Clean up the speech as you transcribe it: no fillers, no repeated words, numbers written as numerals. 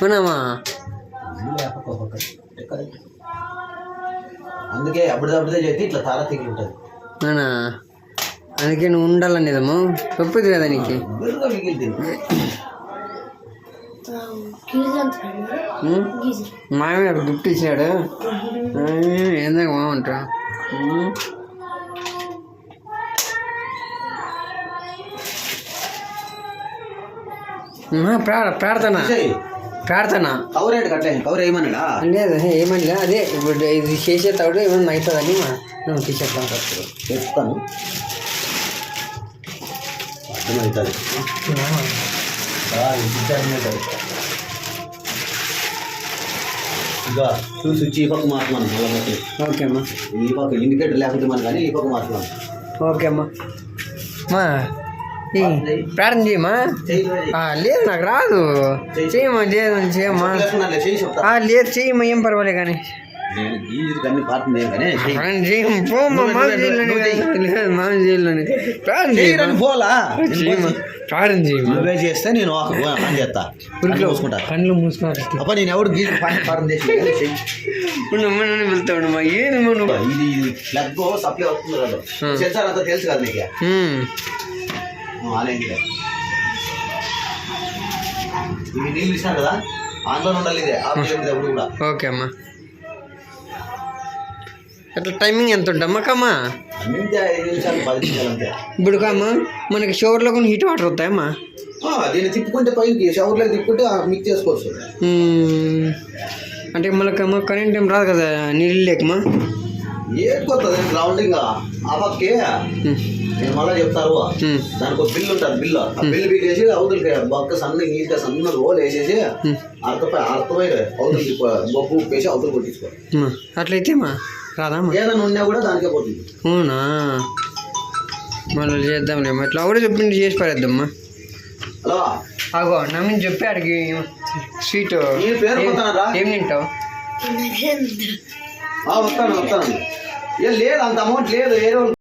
అవునామా? అందుకే అప్పుడప్పుడే చేస్తే ఇట్లా తార తెగి ఉంటుంది. అవునా? అందుకే నువ్వు ఉండాలనేదమ్మా, తప్పదు కదా నీకు. మామయ్య గిఫ్ట్ ఇచ్చాడు, ఏందాక బాగుంటా. ప్రార్థన ప్రార్థన కవర్ ఏమన్నా లేదు, ఏమని అదే ఇప్పుడు ఇది చేసేటప్పుడు ఏమన్నా అవుతుందని మనం టీషర్ట్ చెప్తాను. అర్థమవుతుంది. ఇక చూసి వచ్చి ఈ పక్క మార్చమని. ఓకే అమ్మా. ఈ పక్క ఇండికేటర్ లేకపోతే మనం కానీ ఈ పక్క మార్చమని. ఓకే అమ్మా. ప్రార్థన చేయమ్మా. లేదు నాకు రాదు. చేయమ్మా, లేదు చేయమ్మా. లేదు చేయమ్మా, ఏం పర్వాలేదు కానీ. చేస్తే నేను కళ్ళు మూసుకున్నారు. అప్ప నేను ఎవరు వెళ్తాడు. ఏది ఇది ప్లగ్ సప్లై అవుతుంది కదా, సెన్సార్ అంతా తెలుసు కదా నీకు. ఇవి నీళ్ళు ఇచ్చినా కదా, ఆన్లో ఉండాలి. ఇదే ఎప్పుడు కూడా. ఓకే అమ్మా. అట్లా టైమింగ్ ఎంత ఉంటామ్మా కమ్మా? 5 నిమిషాలు 10 నిమిషాలు అంతే. ఇప్పుడు కమ్మా మనకి షవర్లో కొన్ని హీట్ వాటర్ వస్తాయమ్మా? దీన్ని తిప్పుకుంటే పైకి షవర్లో తిప్పుకుంటే మిక్స్ చేసుకోవచ్చు. అంటే మనకమ్మా కరెంట్ ఏం రాదు కదా నీళ్ళు లేకమ్మా? ఏడుకొస్తుంది గ్రౌండింగ్ ఆ పక్కే. నేను మళ్ళీ చెప్తారు, దానికి ఒక బిల్లు ఉంటుంది. బిల్లు ఆ బిల్లు బిల్లేసి అవతలకి బొక్క సన్న నీట్గా సన్న రోల్ వేసేసి అర్థమై అవతలకి బొక్కు ఉప్పేసి అవతలు కొట్టించుకో. అట్లయితే మా రాదా? ఏదైనా ఉన్నా కూడా దానికే పోతుంది. అవునా? మళ్ళీ చేద్దాంలేమ్మా. ఇట్లా కూడా చెప్పింది చేసి పారేద్దామ్మా. హలో అగో నమ్మిని చెప్పి అడిగి స్వీట్ ఏం తింటావు? వస్తాను. లేదు అంత అమౌంట్ లేదు.